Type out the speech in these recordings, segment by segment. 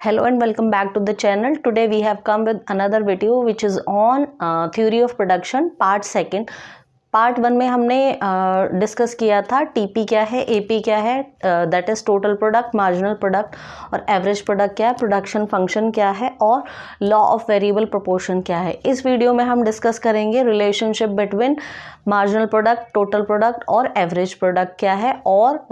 Hello and welcome back to the channel. Today we have come with another video which is on theory of production part second. Part 1 में हमने discuss किया था TP क्या है, AP क्या है, that is total product, marginal product, और average product क्या है, प्रोडक्शन फंक्शन क्या है, और लॉ ऑफ वेरिएबल प्रोपोर्शन क्या है. इस वीडियो में हम डिस्कस करेंगे relationship between marginal product, total product और एवरेज प्रोडक्ट क्या है, और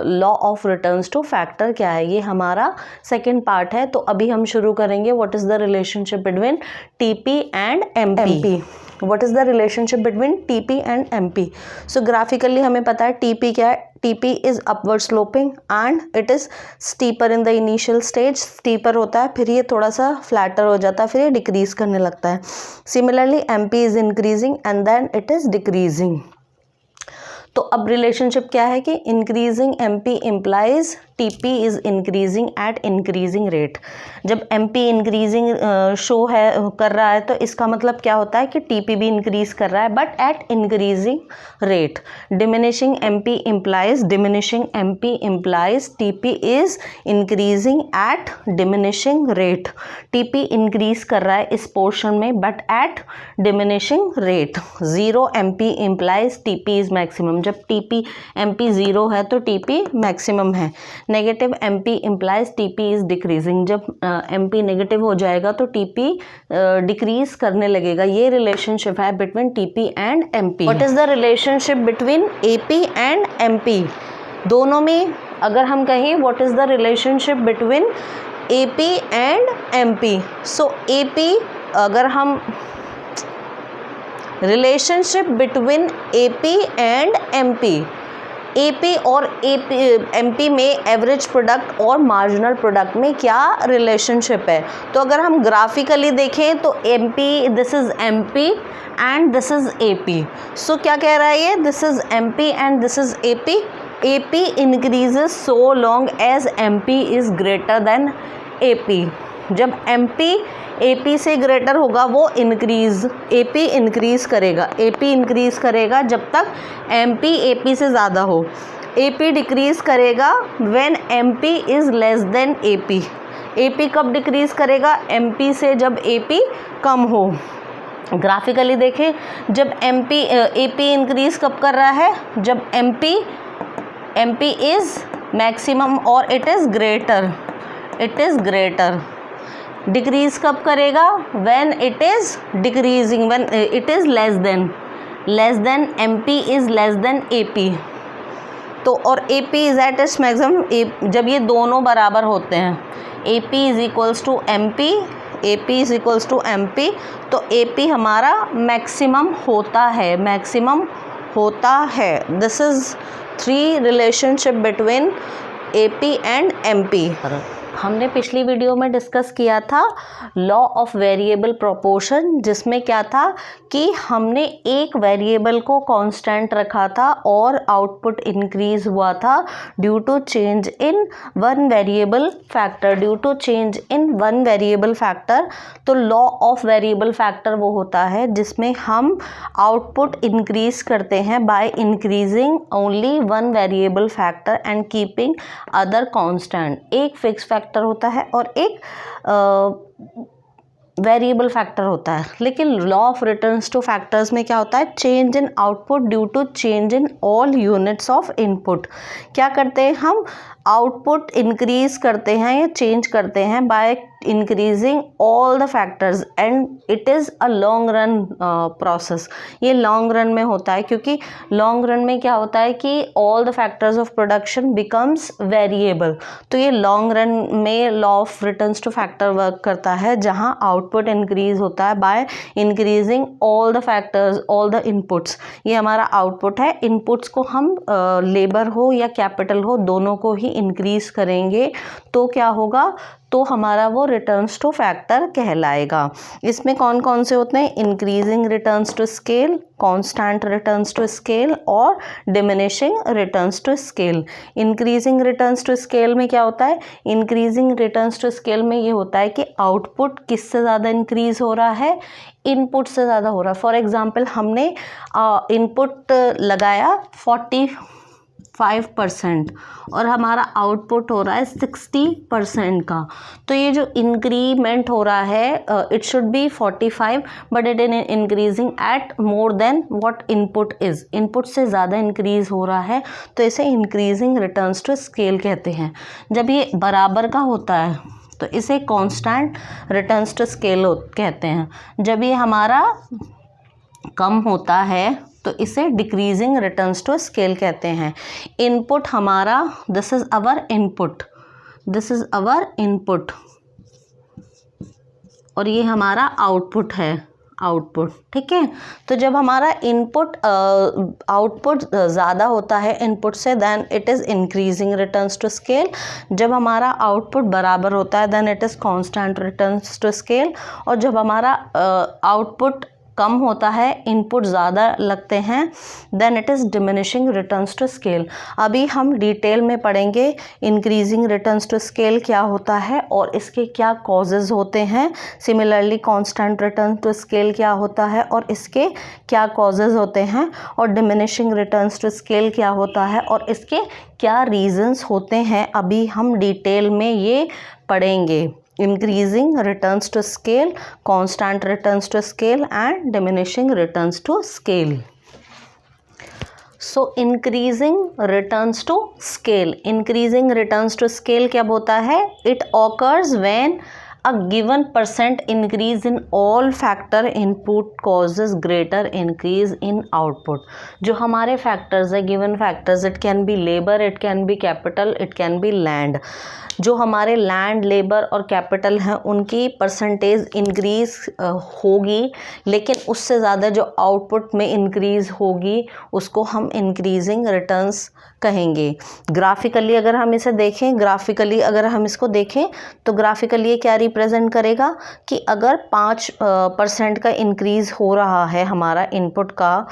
law of returns to factor क्या है. ये हमारा सेकेंड पार्ट है. तो अभी हम शुरू करेंगे what is the relationship between TP and MP. What is the relationship between TP and MP? So graphically हमें पता है TP क्या है. TP is upward sloping and it is steeper in the initial stage. steeper होता है, फिर ये थोड़ा सा flatter हो जाता है, फिर ये decrease करने लगता है. Similarly MP is increasing and then it is decreasing. तो अब रिलेशनशिप क्या है कि increasing MP implies TP is increasing at increasing rate. जब एमपी इंक्रीजिंग शो है कर रहा है तो इसका मतलब क्या होता है कि टीपी भी इंक्रीज कर रहा है but at increasing rate. Diminishing MP implies TP is increasing at diminishing rate. TP increase कर रहा है इस पोर्शन में but at diminishing rate. Zero MP implies TP is maximum. जब टीपी एमपी जीरो है तो टीपी मैक्सिमम है. Negative MP implies TP is decreasing. जब एमपी नेगेटिव हो जाएगा तो टीपी डिक्रीज करने लगेगा. ये रिलेशनशिप है between TP and MP. What is the relationship between AP and MP? दोनों में अगर हम कहें what is the relationship between AP and MP, so AP अगर हम relationship between AP and MP, AP और एमपी में एवरेज प्रोडक्ट और मार्जिनल प्रोडक्ट में क्या रिलेशनशिप है. तो अगर हम ग्राफिकली देखें तो MP, this is MP and this is AP. So क्या कह रहा है ये, this is MP and this is AP. AP increases so long as MP is greater than AP. जब एमपी एपी से ग्रेटर होगा वो इंक्रीज, एपी इंक्रीज करेगा. एपी इंक्रीज करेगा जब तक एमपी एपी से ज़्यादा हो. एपी डिक्रीज करेगा when MP is less than AP. AP कब डिक्रीज करेगा, एमपी से जब एपी कम हो. ग्राफिकली देखें, जब एमपी एपी इंक्रीज कब कर रहा है, जब एमपी इज़ मैक्सिमम और इट इज़ ग्रेटर. डिक्रीज कब करेगा, when it is decreasing, when it is less then MP is less than AP. तो और AP is at its maximum जब ये दोनों बराबर होते हैं. AP is equals to MP, तो एपी हमारा मैक्सिमम होता है. This is three relationship between AP and MP. हमने पिछली वीडियो में डिस्कस किया था लॉ ऑफ वेरिएबल प्रोपोर्शन, जिसमें क्या था कि हमने एक वेरिएबल को कांस्टेंट रखा था और आउटपुट इंक्रीज हुआ था due to change in one variable factor. तो लॉ ऑफ वेरिएबल फैक्टर वो होता है जिसमें हम आउटपुट इंक्रीज करते हैं by increasing only one variable factor and keeping other constant. एक फिक्स फैक्टर होता है और एक वेरिएबल फैक्टर होता है. लेकिन law of returns to factors में क्या होता है, change in output due to change in all units of input. क्या करते हैं हम, आउटपुट इंक्रीज करते हैं या चेंज करते हैं by increasing all the factors and it is a long run process. ये लॉन्ग रन में होता है क्योंकि लॉन्ग रन में क्या होता है कि all the factors of production becomes variable. तो ये लॉन्ग रन में law of returns to factor work करता है जहाँ आउटपुट इंक्रीज होता है by increasing all the factors, all the inputs. ये हमारा आउटपुट है. इनपुट्स को हम लेबर हो या कैपिटल हो दोनों को ही इंक्रीज करेंगे तो क्या होगा, तो हमारा वो रिटर्न्स टू फैक्टर कहलाएगा. इसमें कौन कौन से होते हैं, increasing returns to scale, constant returns to scale और diminishing returns to scale. Increasing returns to scale में क्या होता है, इंक्रीजिंग रिटर्न्स टू स्केल में ये होता है कि आउटपुट किससे ज़्यादा इंक्रीज हो रहा है, इनपुट से ज़्यादा हो रहा है. फॉर एग्जांपल हमने इनपुट लगाया 40 5% और हमारा आउटपुट हो रहा है 60% का, तो ये जो इंक्रीमेंट हो रहा है it should be 45 but it is increasing at more than what input is, input से ज़्यादा इंक्रीज हो रहा है, तो इसे इंक्रीजिंग रिटर्न्स टू स्केल कहते हैं। जब ये बराबर का होता है तो इसे कांस्टेंट रिटर्न्स टू स्केल कहते हैं। जब ये हमारा कम होता है तो इसे डिक्रीजिंग रिटर्न्स टू स्केल कहते हैं। इनपुट हमारा, this is our input, this is our input, और ये हमारा आउटपुट है, आउटपुट, ठीक है। तो जब हमारा इनपुट आउटपुट ज़्यादा होता है इनपुट से, then it is increasing returns to scale. जब हमारा आउटपुट बराबर होता है then it is constant returns to scale. और जब हमारा आउटपुट कम होता है, इनपुट ज़्यादा लगते हैं, then it is diminishing returns to scale. अभी हम डिटेल में पढ़ेंगे इंक्रीजिंग रिटर्न्स टू स्केल क्या होता है और इसके क्या कॉजेज़ होते हैं। Similarly constant return to scale क्या होता है और इसके क्या कॉजेज़ होते हैं, और डिमिनिशिंग रिटर्न्स टू स्केल क्या होता है और इसके क्या रीजंस होते हैं। अभी हम डिटेल में ये पढ़ेंगे। Increasing returns to scale, constant returns to scale and diminishing returns to scale. So increasing returns to scale, increasing returns to scale कब होता है? It occurs when a given percent increase in all factor input causes greater increase in output. जो हमारे factors है, given factors, it can be labor, it can be capital, it can be land. जो हमारे land, labour और capital हैं उनकी percentage increase होगी, लेकिन उससे ज़्यादा जो आउटपुट में इंक्रीज होगी उसको हम इंक्रीजिंग रिटर्न्स कहेंगे। ग्राफिकली अगर हम इसे देखें, ग्राफिकली अगर हम इसको देखें तो ग्राफिकली ये क्या रिप्रेजेंट करेगा कि अगर 5% का इंक्रीज हो रहा है हमारा इनपुट का,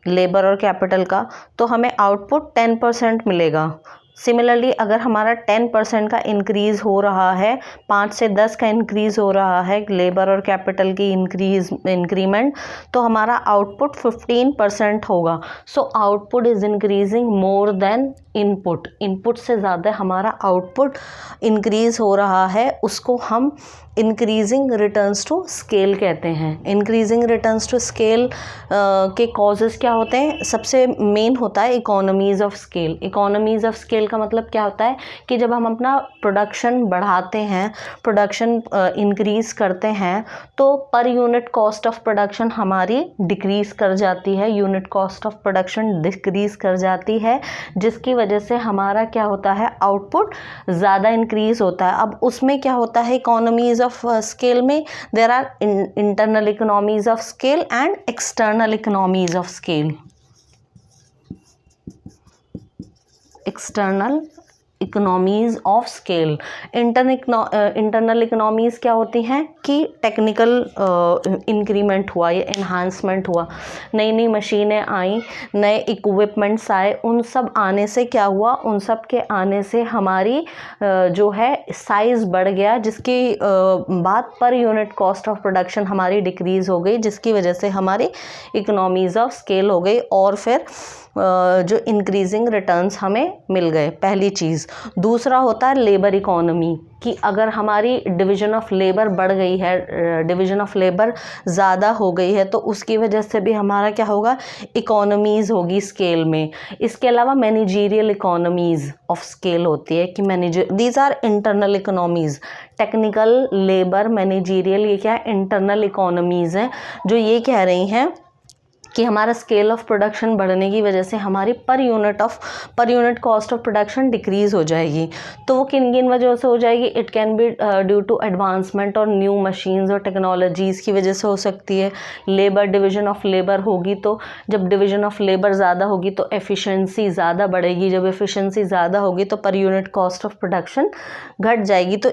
लेबर और कैपिटल का, तो हमें आउटपुट 10% मिलेगा। सिमिलरली अगर हमारा 10% का इंक्रीज़ हो रहा है, 5 से 10 का इंक्रीज़ हो रहा है लेबर और कैपिटल की इंक्रीमेंट, तो हमारा आउटपुट 15% होगा। So output is increasing more than input, input से ज़्यादा हमारा आउटपुट इंक्रीज़ हो रहा है, उसको हम इंक्रीजिंग रिटर्न्स टू स्केल कहते हैं। इंक्रीजिंग रिटर्न्स टू स्केल के कॉजेज़ क्या होते हैं? सबसे मेन होता है economies of scale. Economies of scale का मतलब क्या होता है कि जब हम अपना प्रोडक्शन बढ़ाते हैं, प्रोडक्शन इंक्रीज़ करते हैं, तो per unit cost of production हमारी डिक्रीज़ कर जाती है, unit cost of production decrease कर जाती है, जिसकी वजह से हमारा क्या होता है, आउटपुट ज़्यादा इंक्रीज़ होता है। अब उसमें क्या होता है इकोनॉमीज़ ऑफ स्केल में, there are internal economies of scale and external economies of scale. External economies of scale, internal economies क्या होती हैं कि टेक्निकल इंक्रीमेंट हुआ या एनहांसमेंट हुआ, नई नई मशीनें आई, नए इक्विपमेंट्स आए, उन सब आने से क्या हुआ, उन सब के आने से हमारी जो है साइज़ बढ़ गया, जिसकी बाद per unit cost of production हमारी डिक्रीज़ हो गई, जिसकी वजह से हमारी इकोनॉमीज़ ऑफ स्केल हो गई और फिर जो इंक्रीजिंग रिटर्न्स हमें मिल गए, पहली चीज़। दूसरा होता है लेबर इकोनॉमी, कि अगर हमारी डिवीज़न ऑफ लेबर बढ़ गई है, डिवीज़न ऑफ लेबर ज़्यादा हो गई है, तो उसकी वजह से भी हमारा क्या होगा, इकोनॉमीज़ होगी स्केल में। इसके अलावा मैनेजरियल इकोनॉमीज़ ऑफ स्केल होती है कि these are internal economies. Technical, labour, managerial, ये क्या है, इंटरनल इकोनॉमीज़ हैं, जो ये कह रही हैं कि हमारा स्केल ऑफ प्रोडक्शन बढ़ने की वजह से हमारी per unit cost of production decrease हो जाएगी। तो वो किन किन वजहों से हो जाएगी? It can be due to advancement और न्यू मशीन्स और टेक्नोलॉजीज़ की वजह से हो सकती है। लेबर, डिवीज़न ऑफ लेबर होगी, तो जब डिवीज़न ऑफ लेबर ज़्यादा होगी तो एफिशिएंसी ज़्यादा बढ़ेगी, जब एफिशिएंसी ज़्यादा होगी तो per unit cost of production घट जाएगी। तो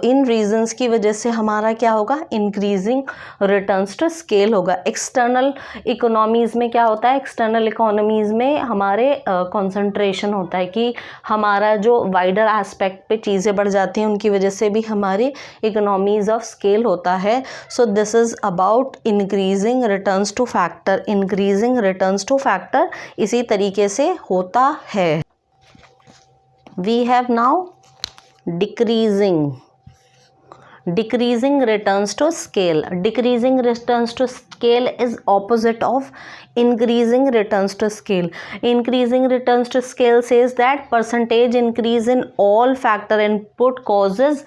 इन रीजंस की वजह से हमारा क्या होगा, इंक्रीजिंग रिटर्न्स टू स्केल होगा। एक्सटर्नल इकोनॉमीज़ में क्या होता है, एक्सटर्नल इकोनॉमीज़ में हमारे कंसंट्रेशन होता है कि हमारा जो वाइडर एस्पेक्ट पे चीज़ें बढ़ जाती हैं, उनकी वजह से भी हमारी इकोनॉमीज़ ऑफ स्केल होता है. So this is about increasing returns to factor. Increasing returns to factor इसी तरीके से होता है. We have now decreasing returns to scale. Decreasing returns to scale is opposite of increasing returns to scale. Increasing returns to scale says that percentage increase in all factor input causes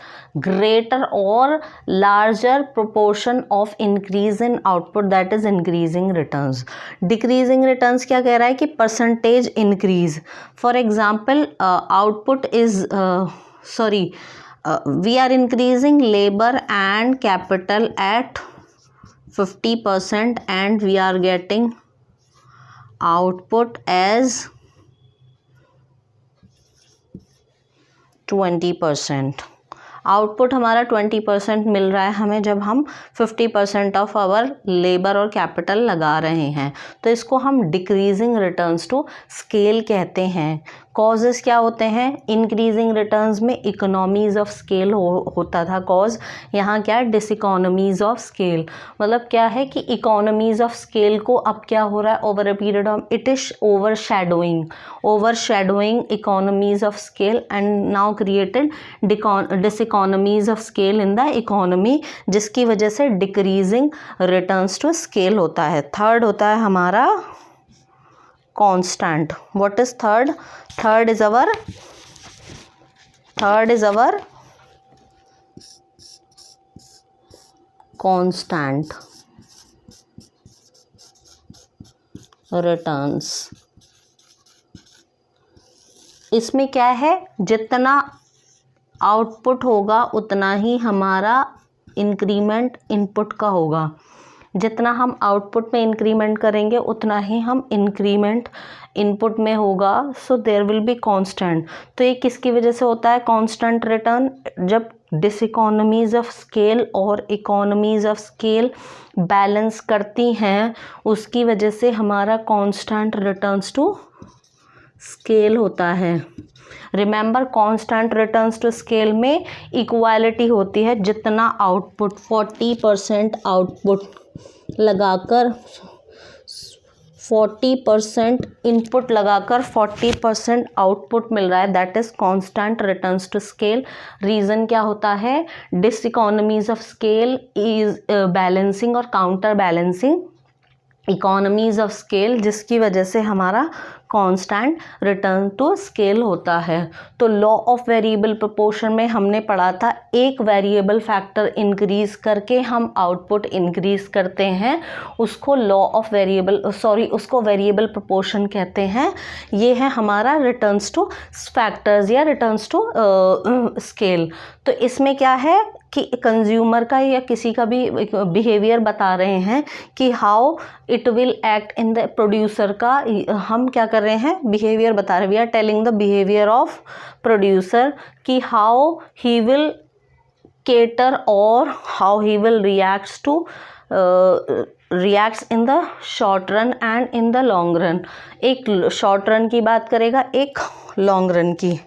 greater or larger proportion of increase in output, that is increasing returns. Decreasing returns क्या कह रहा है कि percentage increase. For example, output is we are increasing labor and capital at 50% and we are getting output as 20%. Output हमारा 20% मिल रहा है हमें जब हम 50% ऑफ आवर लेबर और कैपिटल लगा रहे हैं, तो इसको हम डिक्रीजिंग रिटर्न्स टू स्केल कहते हैं. कॉजेस क्या होते हैं, इंक्रीजिंग रिटर्न्स में इकोनॉमीज़ ऑफ स्केल होता था कॉज. यहाँ क्या है, डिसइकोनॉमीज़ ऑफ स्केल. मतलब क्या है कि इकोनॉमीज़ ऑफ स्केल को अब क्या हो रहा है, over a period of it is overshadowing economies of scale and now created diseconomies of scale in the economy, जिसकी वजह से डिक्रीजिंग रिटर्न्स टू स्केल होता है. थर्ड होता है हमारा constant. What is third? Third is our constant returns. इसमें क्या है, जितना आउटपुट होगा उतना ही हमारा इंक्रीमेंट इनपुट का होगा. जितना हम आउटपुट में इंक्रीमेंट करेंगे उतना ही हम इंक्रीमेंट इनपुट में होगा. So there will be constant. तो ये किसकी वजह से होता है कांस्टेंट रिटर्न, जब डिसइकोनॉमीज़ ऑफ स्केल और इकोनॉमीज़ ऑफ स्केल बैलेंस करती हैं, उसकी वजह से हमारा कांस्टेंट रिटर्न्स टू स्केल होता है. Remember, constant returns to scale में इक्वालिटी होती है. जितना आउटपुट 40% आउटपुट लगाकर 40% इनपुट लगाकर 40% आउटपुट मिल रहा है, that is constant returns to scale. Reason क्या होता है, diseconomies of scale is balancing और counter balancing economies of scale, जिसकी वजह से हमारा कांस्टेंट रिटर्न टू स्केल होता है. तो लॉ ऑफ वेरिएबल प्रोपोर्शन में हमने पढ़ा था, एक वेरिएबल फैक्टर इंक्रीज करके हम आउटपुट इंक्रीज करते हैं, उसको उसको वेरिएबल प्रोपोर्शन कहते हैं. ये है हमारा रिटर्न्स टू फैक्टर्स या रिटर्न्स टू स्केल. तो इसमें क्या है कि कंज्यूमर का या किसी का भी बिहेवियर बता रहे हैं कि how it will act in the producer का. हम क्या कर रहे हैं, बिहेवियर बता रहे हैं. We are telling the behaviour of producer कि हाउ ही विल केटर और how he will reacts in the short run and in the long run. एक शॉर्ट रन की बात करेगा, एक लॉन्ग रन की.